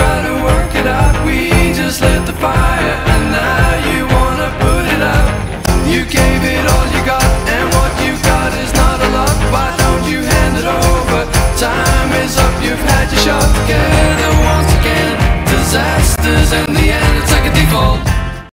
try to work it out. We just lit the fire and now you wanna put it out. You gave it all you got, and what you got is not a lot. Why don't you hand it over? Time is up, you've had your shot. Together once again, disasters in the end.